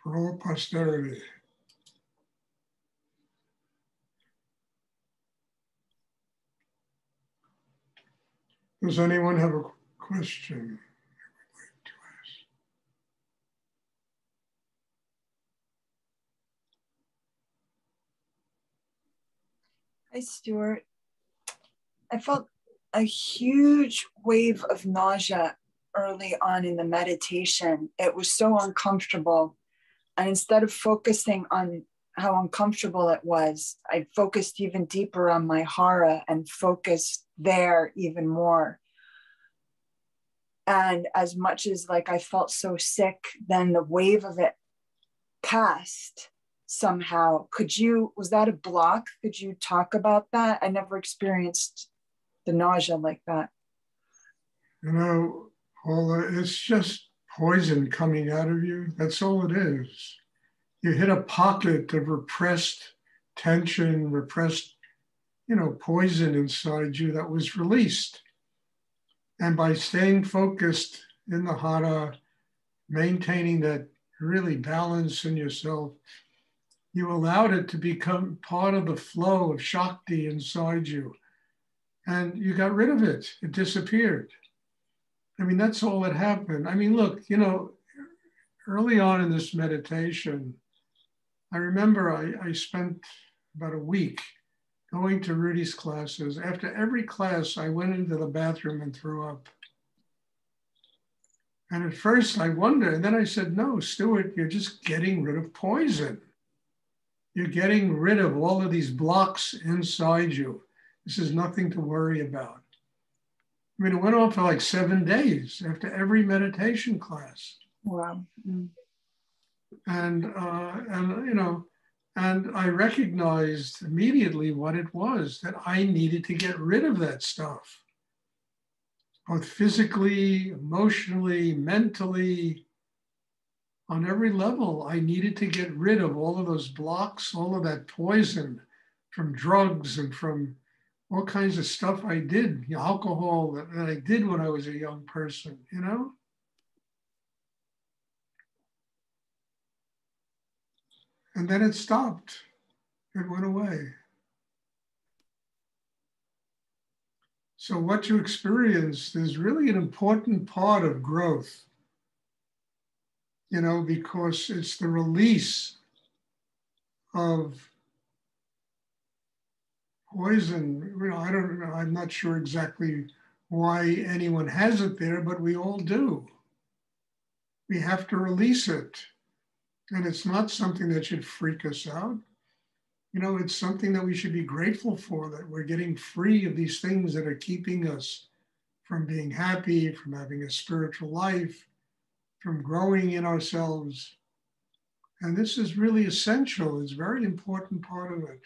for all posterity. Does anyone have a question they would like to ask? Hi, Stuart. I felt a huge wave of nausea early on in the meditation. It was so uncomfortable. And instead of focusing on how uncomfortable it was, I focused even deeper on my hara and focused there even more. And as much as like I felt so sick, then the wave of it passed somehow. Was that a block? Could you talk about that? I never experienced the nausea like that. You know, Paula, it's just poison coming out of you. That's all it is. You hit a pocket of repressed tension, repressed, poison inside you that was released. And by staying focused in the hara, maintaining that really balance in yourself, you allowed it to become part of the flow of Shakti inside you. And you got rid of it. It disappeared. I mean, that's all that happened. I mean, look, early on in this meditation, I remember I spent about a week going to Rudy's classes. After every class, I went into the bathroom and threw up. And at first I wondered, and then I said, no, Stuart, you're just getting rid of poison. You're getting rid of all of these blocks inside you. This is nothing to worry about. I mean, it went on for like 7 days after every meditation class. Wow. Mm. And I recognized immediately what it was, that I needed to get rid of that stuff, both physically, emotionally, mentally, on every level. I needed to get rid of all of those blocks, all of that poison from drugs and from all kinds of stuff I did, alcohol that I did when I was a young person, And then it stopped. It went away. So what you experienced is really an important part of growth, because it's the release of poison. I'm not sure exactly why anyone has it there, but we all do. We have to release it. And it's not something that should freak us out. It's something that we should be grateful for, that we're getting free of these things that are keeping us from being happy, from having a spiritual life, from growing in ourselves. And this is really essential. It's a very important part of it.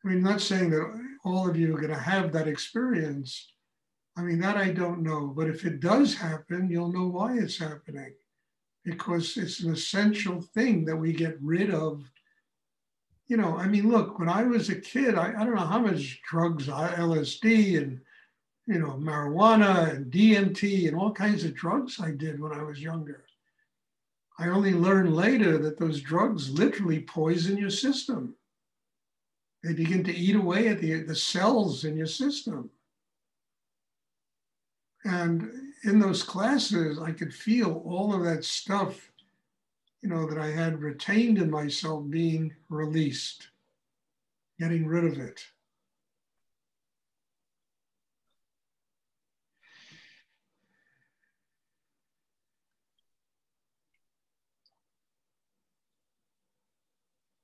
I mean, not saying that all of you are going to have that experience. I mean, that I don't know. But if it does happen, you'll know why it's happening. Because it's an essential thing that we get rid of. I mean, look, when I was a kid, I don't know how much drugs, LSD and, marijuana and DMT and all kinds of drugs I did when I was younger. I only learned later that those drugs literally poison your system. They begin to eat away at the cells in your system. And in those classes, I could feel all of that stuff, that I had retained in myself being released, getting rid of it.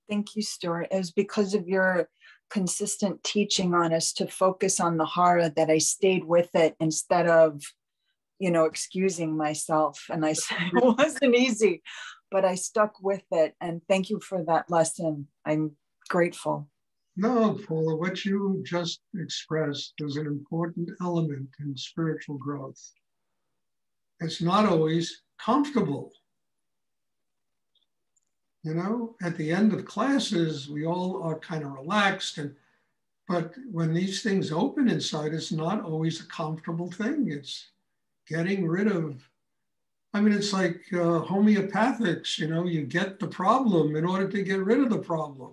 Thank you, Stuart. It was because of your consistent teaching on us to focus on the hara that I stayed with it instead of, excusing myself. And I said it wasn't easy, but I stuck with it. And thank you for that lesson. I'm grateful. No, Paula, what you just expressed is an important element in spiritual growth. It's not always comfortable. At the end of classes, we all are kind of relaxed. But when these things open inside, it's not always a comfortable thing. It's getting rid of I mean, it's like homeopathics, you know, you get the problem in order to get rid of the problem.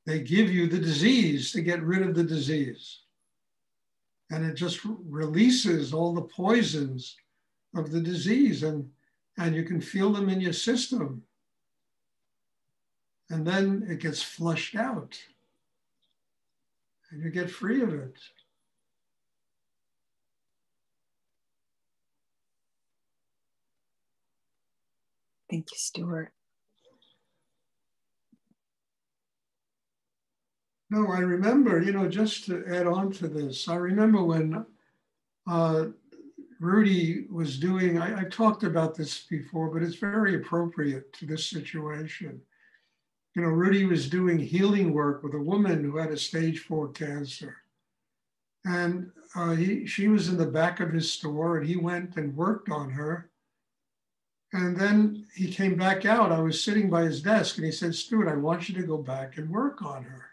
They give you the disease to get rid of the disease. And it just releases all the poisons of the disease, and you can feel them in your system. And then it gets flushed out and you get free of it. Thank you, Stuart. No, I remember, you know, just to add on to this, I remember when Rudy was doing, I've talked about this before, but it's very appropriate to this situation. You know, Rudy was doing healing work with a woman who had a stage 4 cancer. And she was in the back of his store, and he went and worked on her. And then he came back out. I was sitting by his desk and he said, Stuart, I want you to go back and work on her.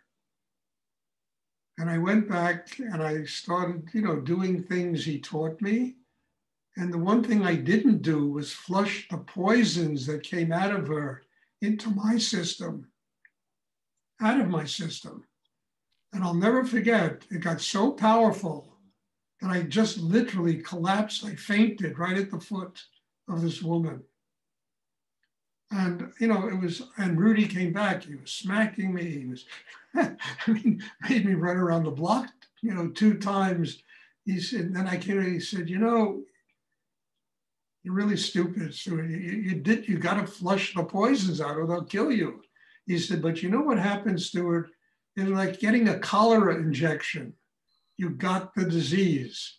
And I went back and I started, you know, doing things he taught me. And the one thing I didn't do was flush the poisons that came out of her into my system, out of my system. And I'll never forget, it got so powerful that I just literally collapsed. I fainted right at the foot of this woman. And, you know, it was, and Rudy came back, he was smacking me, he was, I mean, made me run around the block, you know, 2 times. He said, then I came in, he said, you know, you're really stupid, Stuart. You got to flush the poisons out or they'll kill you. He said, but you know what happens, Stuart? It's like getting a cholera injection. You got the disease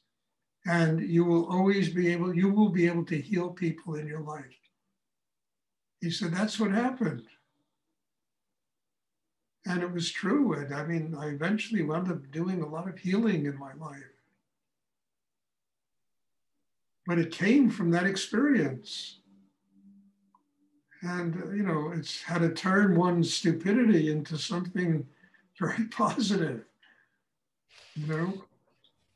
and you will always be able, you will be able to heal people in your life. He said, that's what happened. And it was true. And I mean, I eventually wound up doing a lot of healing in my life. But it came from that experience. And, you know, it's how to turn one's stupidity into something very positive, you know?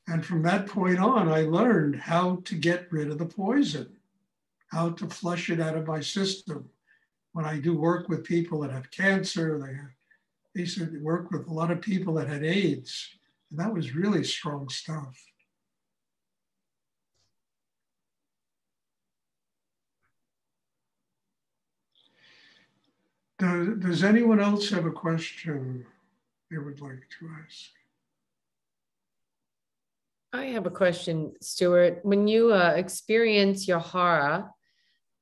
And from that point on, I learned how to get rid of the poison, how to flush it out of my system. When I do work with people that have cancer, they used to work with a lot of people that had AIDS, and that was really strong stuff. Does anyone else have a question they would like to ask? I have a question, Stuart. When you experience your hara,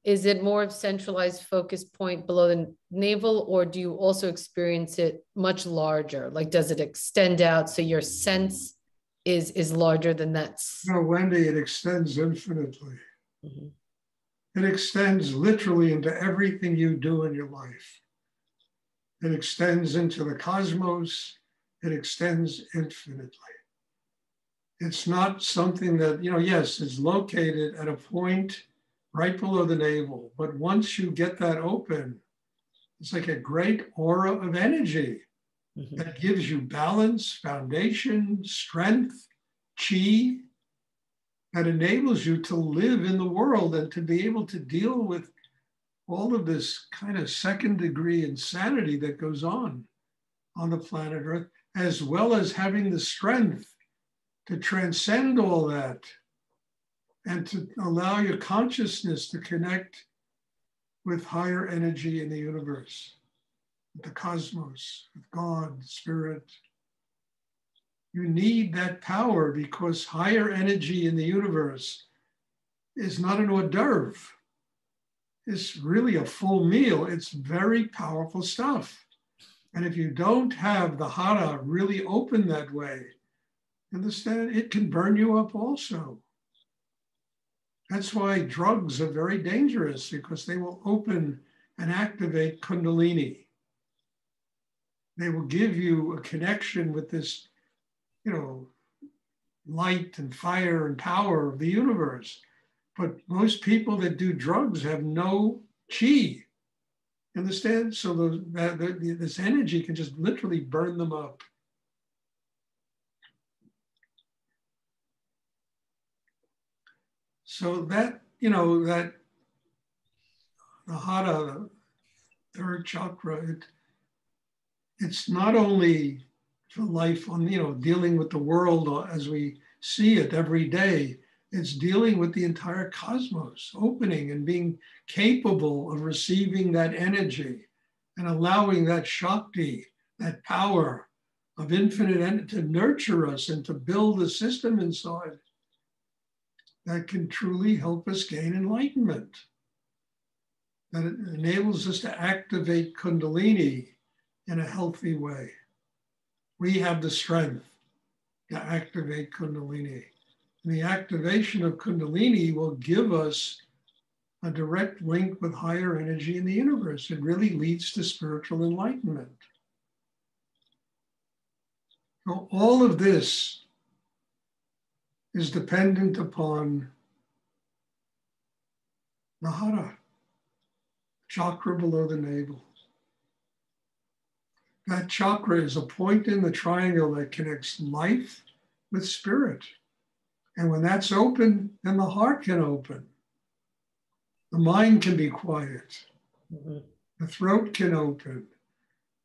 is it more of centralized focus point below the navel, or do you also experience it much larger? Like, does it extend out so your sense is larger than that? No, Wendy, it extends infinitely. Mm-hmm. It extends literally into everything you do in your life. It extends into the cosmos. It extends infinitely. It's not something that, you know, yes, it's located at a point right below the navel. But once you get that open, it's like a great aura of energy that gives you balance, foundation, strength, chi, that enables you to live in the world and to be able to deal with all of this kind of second degree insanity that goes on the planet Earth, as well as having the strength to transcend all that and to allow your consciousness to connect with higher energy in the universe, with the cosmos, with God, Spirit. You need that power because higher energy in the universe is not an hors d'oeuvre. It's really a full meal. It's very powerful stuff. And if you don't have the hara really open that way, understand, it can burn you up also. That's why drugs are very dangerous, because they will open and activate Kundalini. They will give you a connection with this, you know, light and fire and power of the universe. But most people that do drugs have no chi. Understand? So this energy can just literally burn them up. So that that the Hara, the third chakra, it's not only for life on, dealing with the world as we see it every day. It's dealing with the entire cosmos, opening and being capable of receiving that energy and allowing that Shakti, that power of infinite energy to nurture us and to build a system inside that can truly help us gain enlightenment. That it enables us to activate Kundalini in a healthy way. We have the strength to activate Kundalini. And the activation of Kundalini will give us a direct link with higher energy in the universe. It really leads to spiritual enlightenment. So all of this is dependent upon the Hara, chakra below the navel. That chakra is a point in the triangle that connects life with spirit. And when that's open, then the heart can open. The mind can be quiet. Mm-hmm. The throat can open.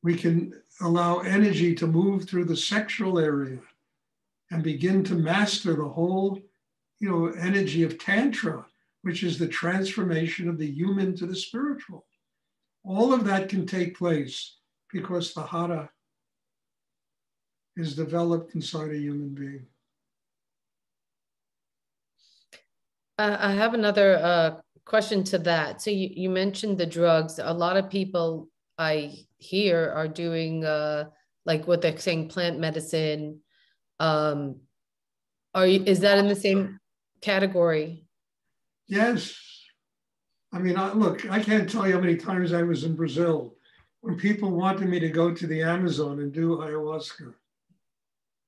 We can allow energy to move through the sexual area and begin to master the whole, energy of Tantra, which is the transformation of the human to the spiritual. All of that can take place because the Hara is developed inside a human being. I have another question to that. So you mentioned the drugs. A lot of people I hear are doing like what they're saying, plant medicine. Is that in the same category? Yes. I mean, look, I can't tell you how many times I was in Brazil when people wanted me to go to the Amazon and do ayahuasca.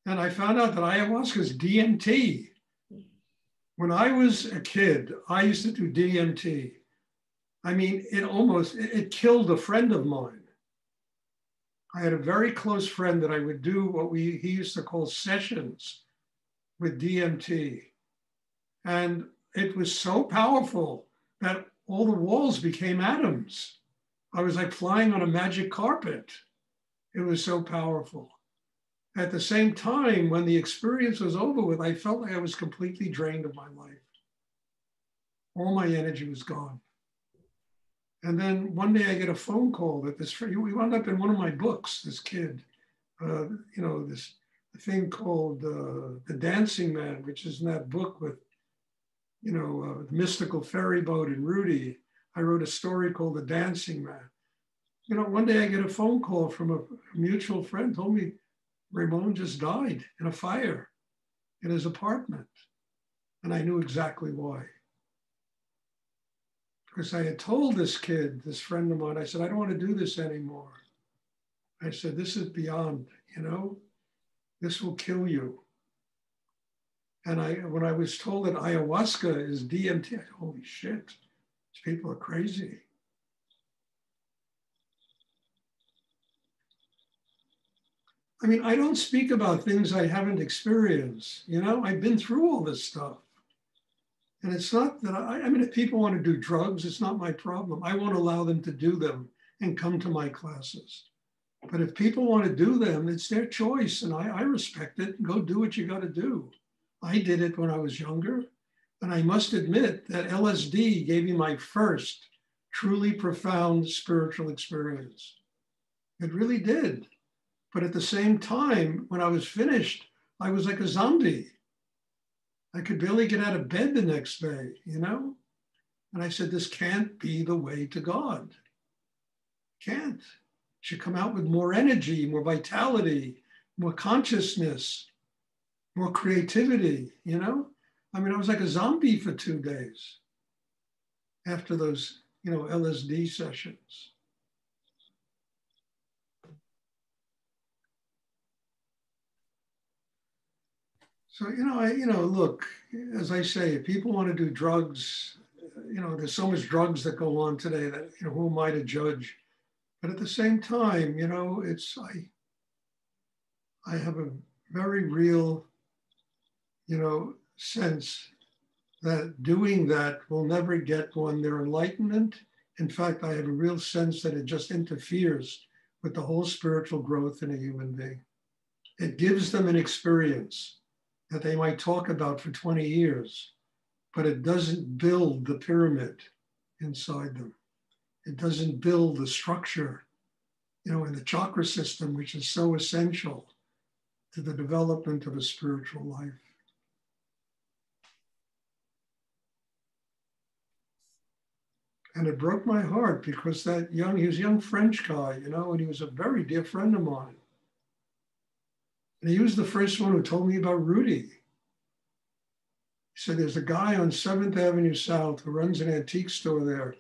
And I found out that ayahuasca is DMT. When I was a kid, I used to do DMT. I mean, it killed a friend of mine. I had a very close friend that I would do what he used to call sessions with DMT. And it was so powerful that all the walls became atoms. I was like flying on a magic carpet. It was so powerful. At the same time, when the experience was over with, I felt like I was completely drained of my life. All my energy was gone. And then one day I get a phone call that he wound up in one of my books, this kid, this thing called The Dancing Man, which is in that book with, the mystical ferry boat and Rudy. I wrote a story called The Dancing Man. One day I get a phone call from a mutual friend, told me Ramon just died in a fire in his apartment. And I knew exactly why. Because I had told this kid, this friend of mine, I said, I don't want to do this anymore. I said, this is beyond, this will kill you. And when I was told that ayahuasca is DMT, I said, holy shit, these people are crazy. I mean, I don't speak about things I haven't experienced. I've been through all this stuff. And it's not that if people want to do drugs, it's not my problem. I won't allow them to do them and come to my classes. But if people want to do them, it's their choice. And I respect it. Go do what you got to do. I did it when I was younger. And I must admit that LSD gave me my first truly profound spiritual experience. It really did. But at the same time, when I was finished, I was like a zombie. I could barely get out of bed the next day, And I said, this can't be the way to God. Can't. Should come out with more energy, more vitality, more consciousness, more creativity, I was like a zombie for 2 days after those, LSD sessions. So, look, as I say, if people want to do drugs, there's so much drugs that go on today that, who am I to judge? But at the same time, I have a very real, sense that doing that will never get one their enlightenment. In fact, I have a real sense that it just interferes with the whole spiritual growth in a human being. It gives them an experience that they might talk about for 20 years, but it doesn't build the pyramid inside them. It doesn't build the structure, in the chakra system, which is so essential to the development of a spiritual life. And it broke my heart because he was a young French guy, and he was a very dear friend of mine. And he was the first one who told me about Rudy. He said, there's a guy on 7th Avenue South who runs an antique store there,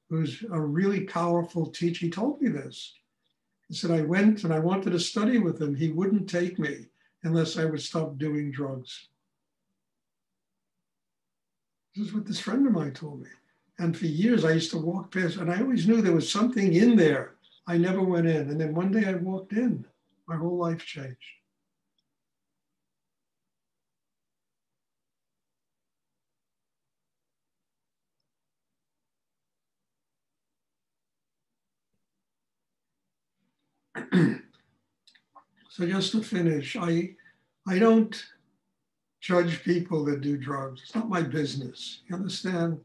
who's a really powerful teacher. He told me this. He said, I went and I wanted to study with him. He wouldn't take me unless I would stop doing drugs. This is what this friend of mine told me. And for years, I used to walk past, and I always knew there was something in there. I never went in. And then one day I walked in. My whole life changed. So just to finish, I don't judge people that do drugs. It's not my business, you understand?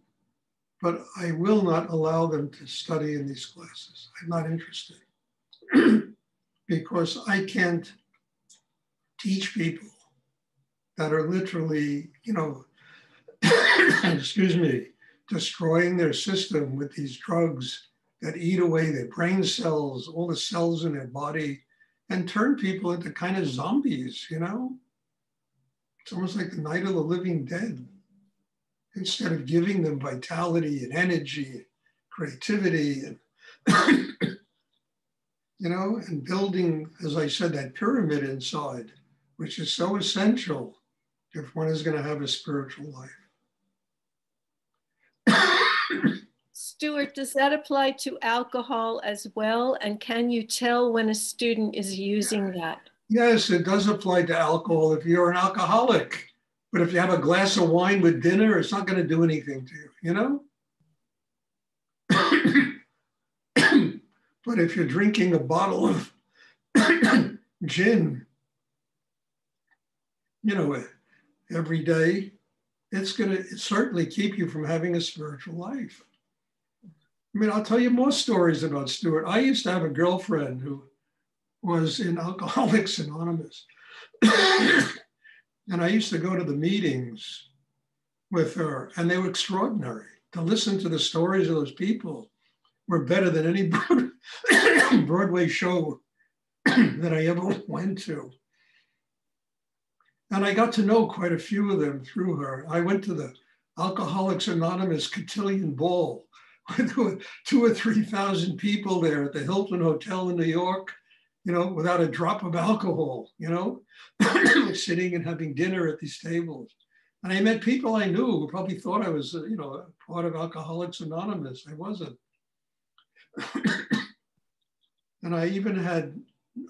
But I will not allow them to study in these classes. I'm not interested because I can't teach people that are literally, excuse me, destroying their system with these drugs that eat away their brain cells, all the cells in their body, and turn people into kind of zombies, It's almost like the night of the living dead. Instead of giving them vitality and energy, creativity, and, and building, as I said, that pyramid inside, which is so essential if one is going to have a spiritual life. Stuart, does that apply to alcohol as well? And can you tell when a student is using that? Yes, it does apply to alcohol if you're an alcoholic. But if you have a glass of wine with dinner, it's not going to do anything to you, But if you're drinking a bottle of gin, every day, it's going to certainly keep you from having a spiritual life. I mean, I'll tell you more stories about Stuart. I used to have a girlfriend who was in Alcoholics Anonymous. And I used to go to the meetings with her, and they were extraordinary. To listen to the stories of those people were better than any Broadway show that I ever went to. And I got to know quite a few of them through her. I went to the Alcoholics Anonymous Cotillion Ball with 2,000 or 3,000 people there at the Hilton Hotel in New York, without a drop of alcohol, sitting and having dinner at these tables. And I met people I knew who probably thought I was, part of Alcoholics Anonymous. I wasn't. And I even had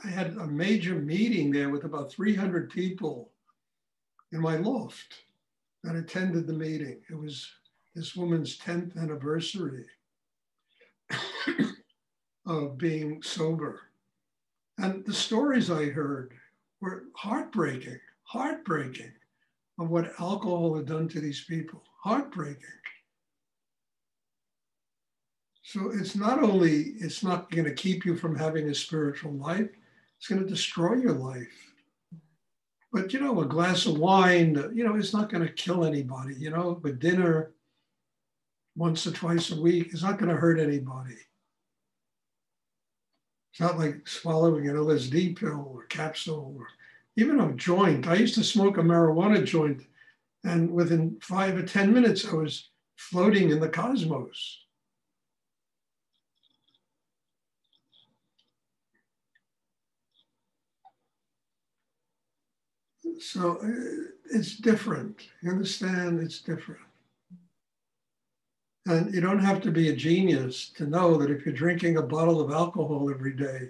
a major meeting there with about 300 people in my loft that attended the meeting. It was this woman's 10th anniversary of being sober. And the stories I heard were heartbreaking of what alcohol had done to these people, heartbreaking. So it's not going to keep you from having a spiritual life, it's going to destroy your life. But, a glass of wine, it's not going to kill anybody, but dinner once or twice a week is not going to hurt anybody. It's not like swallowing an LSD pill or capsule or even a joint. I used to smoke a marijuana joint, and within 5 or 10 minutes, I was floating in the cosmos. So it's different. You understand? It's different. And you don't have to be a genius to know that if you're drinking a bottle of alcohol every day,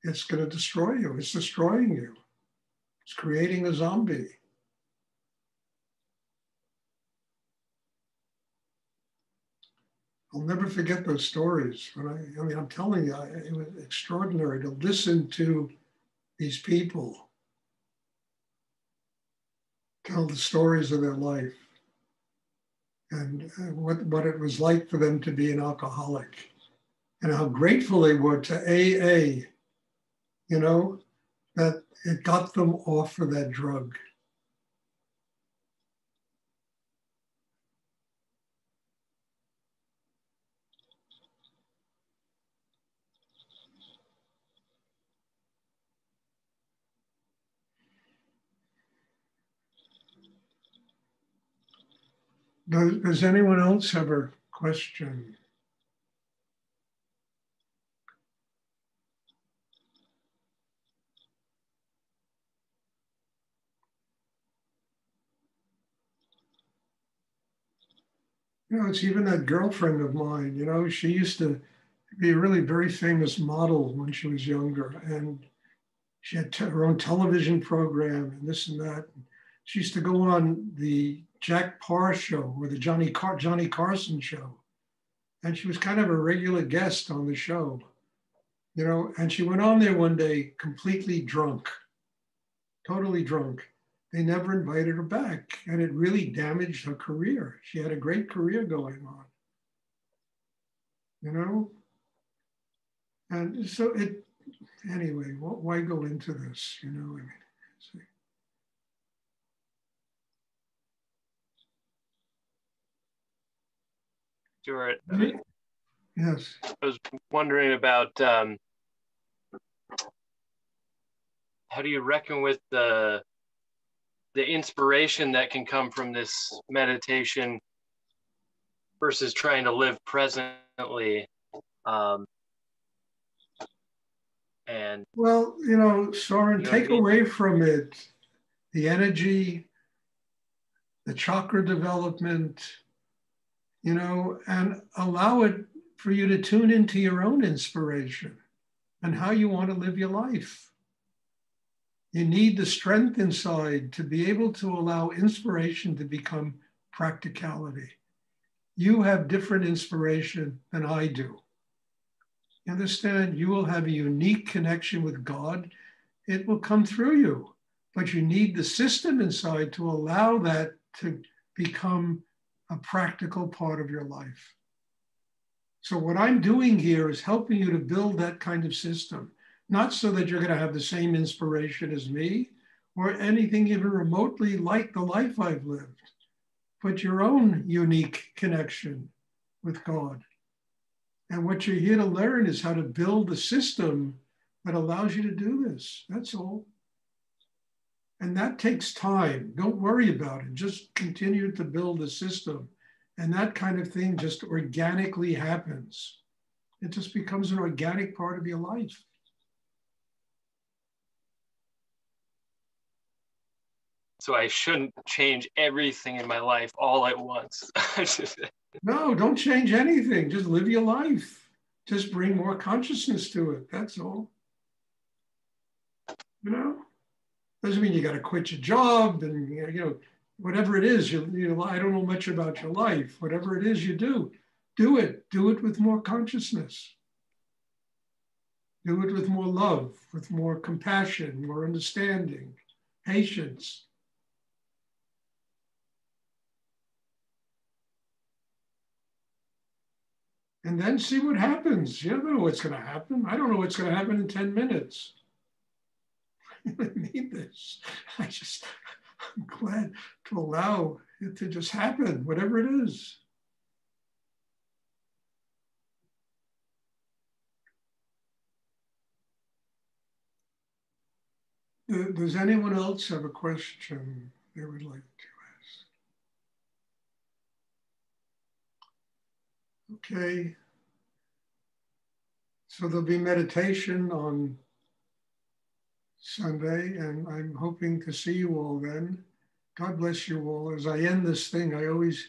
it's going to destroy you. It's destroying you. It's creating a zombie. I'll never forget those stories. I mean, I'm telling you, it was extraordinary to listen to these people tell the stories of their life and what it was like for them to be an alcoholic and how grateful they were to AA, you know, that it got them off of that drug. Does anyone else have a question? You know, it's even that girlfriend of mine, you know, she used to be a really very famous model when she was younger. And she had her own television program and this and that. She used to go on the Jack Parr show or the Johnny Carson show. And she was kind of a regular guest on the show, you know, and she went on there one day completely drunk, totally drunk. They never invited her back, and it really damaged her career. She had a great career going on, you know? And so anyway, why go into this, you know? I mean, see. Stuart, Yes. I was wondering about how do you reckon with the inspiration that can come from this meditation versus trying to live presently? And well, you know, Soren, take away from it the energy, the chakra development, you know, and allow it for you to tune into your own inspiration and how you want to live your life. You need the strength inside to be able to allow inspiration to become practicality. You have different inspiration than I do. You understand? You will have a unique connection with God. It will come through you, but you need the system inside to allow that to become a practical part of your life. So what I'm doing here is helping you to build that kind of system, not so that you're going to have the same inspiration as me or anything even remotely like the life I've lived, but your own unique connection with God. And what you're here to learn is how to build a system that allows you to do this. That's all. And that takes time. Don't worry about it. Just continue to build a system. And that kind of thing just organically happens. It just becomes an organic part of your life. so I shouldn't change everything in my life all at once. No, don't change anything. Just live your life. Just bring more consciousness to it. That's all. You know? Doesn't mean you got to quit your job and, you know, whatever it is, I don't know much about your life. Whatever it is you do it. Do it with more consciousness. Do it with more love, with more compassion, more understanding, patience. And then see what happens. You don't know what's going to happen. I don't know what's going to happen in 10 minutes. I need this. I'm glad to allow it to just happen, whatever it is. Does anyone else have a question they would like to ask? Okay. So there'll be meditation on Sunday, and I'm hoping to see you all then. God bless you all. As I end this thing, I always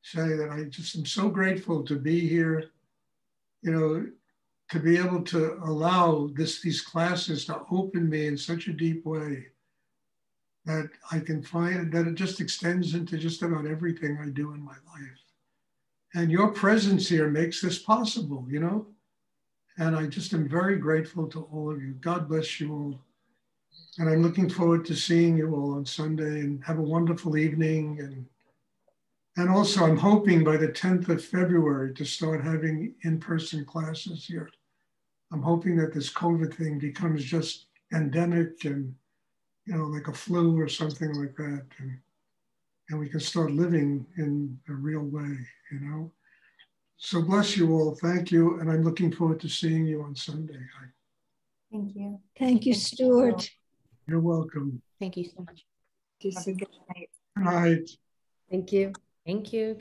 say that I just am so grateful to be here, you know, to be able to allow these classes to open me in such a deep way that I can find that it just extends into just about everything I do in my life. And your presence here makes this possible, you know? And I just am very grateful to all of you. God bless you all. And I'm looking forward to seeing you all on Sunday, and have a wonderful evening. And also I'm hoping by the 10th of February to start having in-person classes here. I'm hoping that this COVID thing becomes just endemic and, you know, like a flu or something like that. And we can start living in a real way, you know? So bless you all. Thank you. And I'm looking forward to seeing you on Sunday. Thank you. Thank you, Stuart. You're welcome. Thank you so much. Have a good night. Good night. Thank you. Thank you.